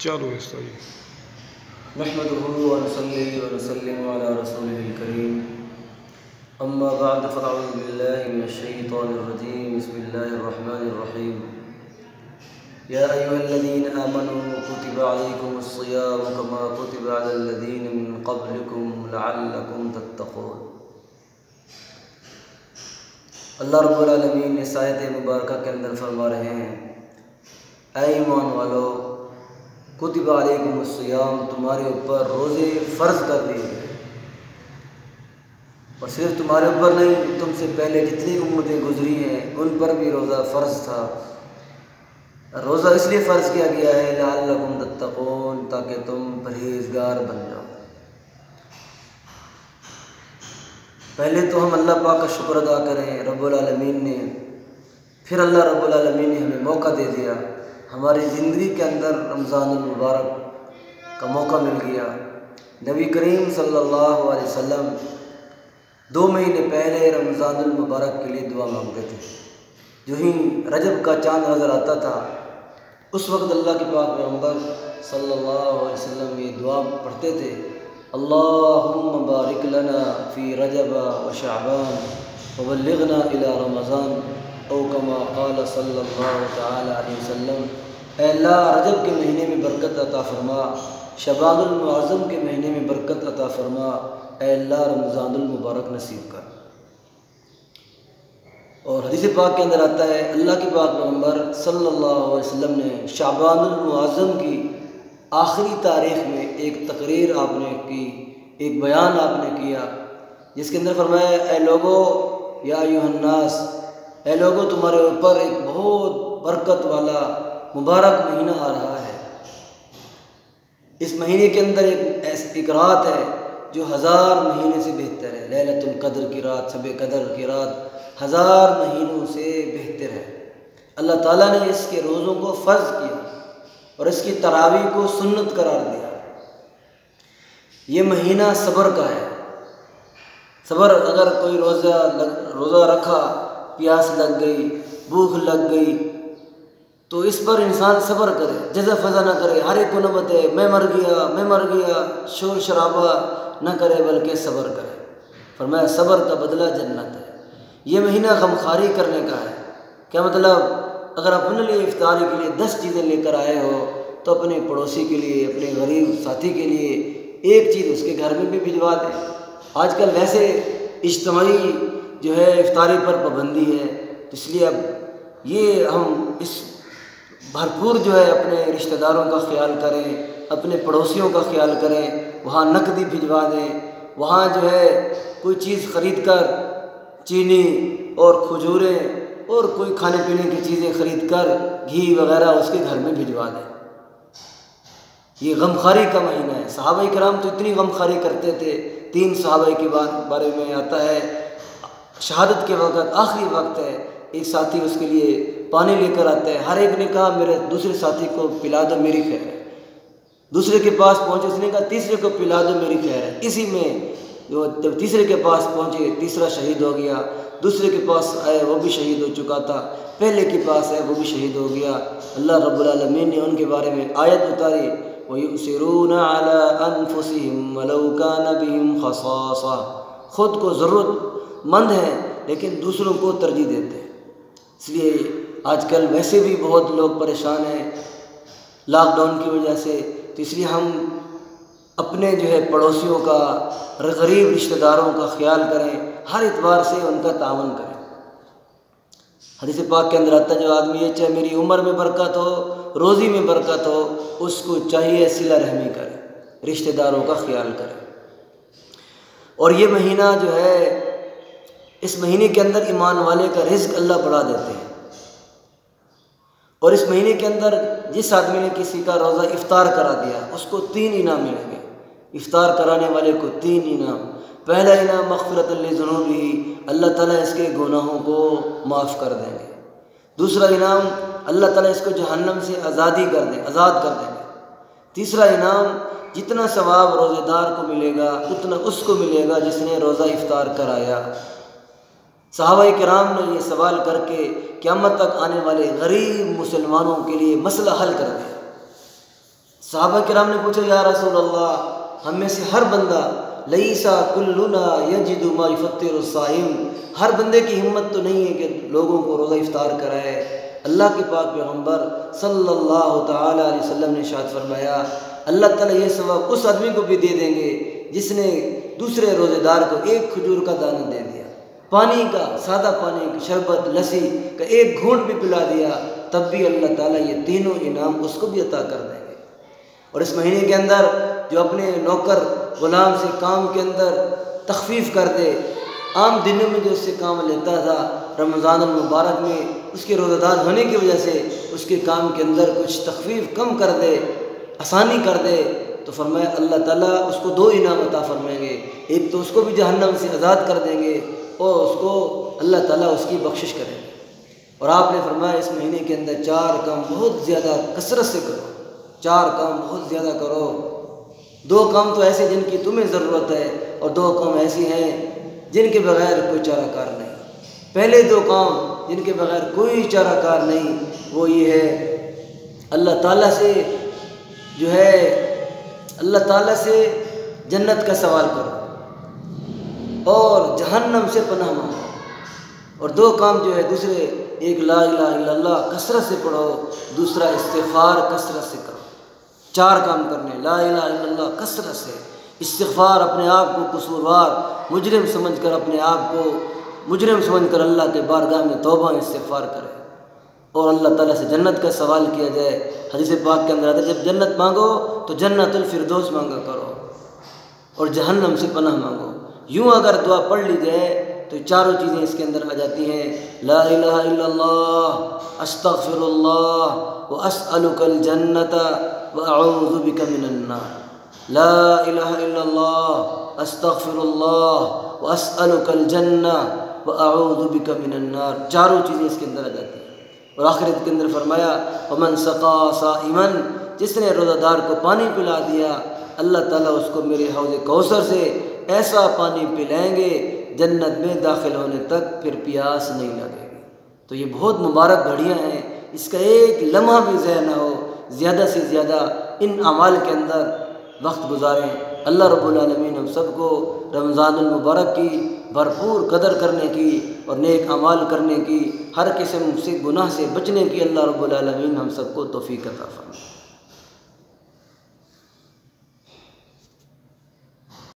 چلو اس طرح نحمده ونصلي ونسلم على رسوله الكريم اما بعد فاعوذ بالله من الشيطان الرجيم بسم الله الرحمن الرحيم يا ايها الذين امنوا كتب عليكم الصيام كما كتب على الذين من قبلكم لعلكم تتقون۔ اللہ رب العالمین اس آیت مبارکہ کے اندر فرما رہے ہیں، اے ایمان والو، کتب علیکم الصیام، تمہارے اوپر روزے فرض کر دیے گئے، اور صرف تمہارے اوپر نہیں، تم سے پہلے جتنی امتیں گزری ہیں ان پر بھی روزہ فرض تھا۔ روزہ اس لیے فرض کیا گیا ہے لعلکم تتقون، تاکہ تم پرہیزگار بن جاؤ۔ پہلے تو ہم اللہ پاک کا شکر ادا کریں رب العالمین نے، پھر اللہ رب العالمین نے ہمیں موقع دے دیا، ہماری زندگی کے اندر رمضان المبارک کا موقع مل گیا۔ نبی کریم صلی اللہ علیہ وسلم 2 مہینے پہلے رمضان المبارک کے لیے دعا مانگتے تھے۔ جو ہی رجب کا چاند نظر آتا تھا اس وقت اللہ کے پاک پیغمبر صلی اللہ علیہ وسلم یہ دعا پڑھتے تھے، اللہم بارک لنا فی رجب و شعبان وبلغنا الی رمضان، او کما قال صلی اللہ تعالی علیہ وسلم، اے اللہ رجب کے مہینے میں برکت عطا فرما، شعبان المعظم کے مہینے میں برکت عطا فرما، اے اللہ رمضان المبارک نصیب کر۔ اور حدیث پاک کے اندر آتا ہے اللہ کے پاک پیغمبر صلی اللہ علیہ وسلم نے شعبان المعظم کی آخری تاریخ میں ایک تقریر آپ نے کی، ایک بیان آپ نے کیا، جس کے اندر فرمایا، اے لوگو یا ایھا الناس، اے لوگو تمہارے اوپر ایک بہت برکت والا مبارک مہینہ آ رہا ہے۔ اس مہینے کے اندر ایک رات ہے جو 1000 مہینے سے بہتر ہے، لیلۃ القدر کی رات، شب قدر کی رات 1000 مہینوں سے بہتر ہے۔ اللہ تعالیٰ نے اس کے روزوں کو فرض کیا اور اس کی تراویح کو سنت قرار دیا۔ یہ مہینہ صبر کا ہے۔ صبر، اگر کوئی روزہ رکھا، پیاس لگ گئی، بھوک لگ گئی، تو اس پر انسان صبر کرے، جزا فضا نہ کرے، ہر ایک کو نہ بتائے میں مر گیا، شور شرابہ نہ کرے، بلکہ صبر کرے۔ فرمایا صبر کا بدلہ جنت ہے۔ یہ مہینہ غمخواری کرنے کا ہے۔ کیا مطلب؟ اگر اپنے لیے افطاری کے لیے 10 چیزیں لے کر آئے ہو تو اپنے پڑوسی کے لیے، اپنے غریب ساتھی کے لیے ایک چیز اس کے گھر میں بھی بھجوا دیں۔ آج کل ویسے اجتماعی جو ہے افطاری پر پابندی ہے، اس لیے اب یہ ہم اس بھرپور جو ہے اپنے رشتہ داروں کا خیال کریں، اپنے پڑوسیوں کا خیال کریں، وہاں نقدی بھجوا دیں، وہاں جو ہے کوئی چیز خرید کر، چینی اور کھجوریں اور کوئی کھانے پینے کی چیزیں خرید کر، گھی وغیرہ اس کے گھر میں بھجوا دیں۔ یہ غمخواری کا مہینہ ہے۔ صحابہ کرام تو اتنی غمخواری کرتے تھے۔ 3 صحابہ کے بارے میں آتا ہے، شہادت کے وقت آخری وقت ہے، ایک ساتھی اس کے لیے پانی لے کر آتا ہے، ہر ایک نے کہا میرے دوسرے ساتھی کو پلا دو میری خیر ہے۔ دوسرے کے پاس پہنچے، اس نے کہا تیسرے کو پلا دو میری خیر ہے۔ اسی میں جب تیسرے کے پاس پہنچے، تیسرا شہید ہو گیا، دوسرے کے پاس آئے وہ بھی شہید ہو چکا تھا، پہلے کے پاس آئے وہ بھی شہید ہو گیا۔ اللہ رب العالمین نے ان کے بارے میں آیت اتاری، وَيُؤْثِرُونَ عَلَىٰ أَنفُسِهِمْ وَلَوْ كَانَ بِهِمْ خَصَاصَةٌ، خود کو ضرورت مند ہیں لیکن دوسروں کو ترجیح دیتے ہیں۔ اس لیے آج کل ویسے بھی بہت لوگ پریشان ہیں لاک ڈاؤن کی وجہ سے، تو اس لیے ہم اپنے جو ہے پڑوسیوں کا، غریب رشتہ داروں کا خیال کریں، ہر اعتبار سے ان کا تعاون کریں۔ حدیث پاک کے اندر آتا ہے جو آدمی یہ چاہے میری عمر میں برکت ہو، روزی میں برکت ہو، اس کو چاہیے صلہ رحمی کرے، رشتہ داروں کا خیال کرے۔ اور یہ مہینہ جو ہے، اس مہینے کے اندر ایمان والے کا رزق اللہ بڑھا دیتے ہیں۔ اور اس مہینے کے اندر جس آدمی نے کسی کا روزہ افطار کرا دیا اس کو 3 انعام ملیں گے۔ افطار کرانے والے کو 3 انعام۔ پہلا انعام مغفرۃ لذنوبہ، اللہ تعالیٰ اس کے گناہوں کو معاف کر دیں گے۔ دوسرا انعام، اللہ تعالیٰ اس کو جہنم سے آزاد کر دیں گے۔ تیسرا انعام، جتنا ثواب روزے دار کو ملے گا اتنا اس کو ملے گا جس نے روزہ افطار کرایا۔ صحابہ کرام نے یہ سوال کر کے قیامت تک آنے والے غریب مسلمانوں کے لیے مسئلہ حل کر دیا۔ صحابہ کرام نے پوچھا یا رسول اللہ، ہم میں سے ہر بندہ لیسا کلنا یجد ما یفطر الصائم، ہر بندے کی ہمت تو نہیں ہے کہ لوگوں کو روزہ افطار کرائے۔ اللہ کے پاک پیغمبر صلی اللہ تعالی علیہ وسلم نے ارشاد فرمایا اللہ تعالیٰ یہ ثواب اس آدمی کو بھی دے دیں گے جس نے دوسرے روزے دار کو ایک کھجور کا دانہ دے دیا، پانی کا، سادہ پانی کی شربت، لسی کا ایک گھونٹ بھی پلا دیا، تب بھی اللہ تعالیٰ یہ تینوں انعام اس کو بھی عطا کر دیں گے۔ اور اس مہینے کے اندر جو اپنے نوکر غلام سے کام کے اندر تخفیف کر دے، عام دنوں میں جو اس سے کام لیتا تھا، رمضان المبارک میں اس کے روزہ دار ہونے کی وجہ سے اس کے کام کے اندر کچھ تخفیف کم کر دے، آسانی کر دے، تو فرمایا اللہ تعالیٰ اس کو 2 انعام عطا فرمائیں گے، ایک تو اس کو بھی جہنم سے آزاد کر دیں گے اور اس کو اللہ تعالیٰ اس کی بخشش کریں گے۔ اور آپ نے فرمایا اس مہینے کے اندر 4 کام بہت زیادہ کثرت سے کرو، 4 کام بہت زیادہ کرو۔ 2 کام تو ایسے جن کی تمہیں ضرورت ہے اور 2 کام ایسی ہیں جن کے بغیر کوئی چارہ کار نہیں۔ پہلے 2 کام جن کے بغیر کوئی چارہ کار نہیں، وہ یہ ہے اللہ تعالیٰ سے جو ہے اللہ تعالیٰ سے جنت کا سوال کرو اور جہنم سے پناہ مانگو۔ اور 2 کام جو ہے دوسرے، ایک لا الہ الا اللہ کثرت سے پڑھو، دوسرا استغفار کثرت سے کرو۔ 4 کام کرنے، لا الہ الا اللہ کثرت سے، استغفار اپنے آپ کو قصوروار مجرم سمجھ کر، اپنے آپ کو مجرم سمجھ کر اللہ کے بارگاہ میں توبہ استغفار کرے، اور اللہ تعالیٰ سے جنت کا سوال کیا جائے۔ حدیث پاک کے اندر آتا ہے جب جنت مانگو تو جنت الفردوس مانگا کرو اور جہنم سے پناہ مانگو۔ یوں اگر دعا پڑھ لی جائے تو 4 چیزیں اس کے اندر آ جاتی ہیں، لا الہ الا اللہ، استغفر اللہ واسألک الجنۃ واعوذ بک من النار۔ لا الہ الا اللہ، استغفر اللہ واسألک الجنہ واعوذ بک من النار، 4 چیزیں اس کے اندر آ جاتی ہیں۔ اور آخرت کے اندر فرمایا ومن سقا صائما، جس نے روزہ دار کو پانی پلا دیا، اللہ تعالیٰ اس کو میرے حوض کوثر سے ایسا پانی پلائیں گے جنت میں داخل ہونے تک پھر پیاس نہیں لگے گی۔ تو یہ بہت مبارک گھڑیاں ہیں، اس کا ایک لمحہ بھی ضائع نہ ہو، زیادہ سے زیادہ ان اعمال کے اندر وقت گزاریں۔ اللہ رب العالمین ہم سب کو رمضان المبارک کی بھرپور قدر کرنے کی اور نیک اعمال کرنے کی، ہر قسم سے گناہ سے بچنے کی اللہ رب العالمین ہم سب کو توفیق عطا فرمائے۔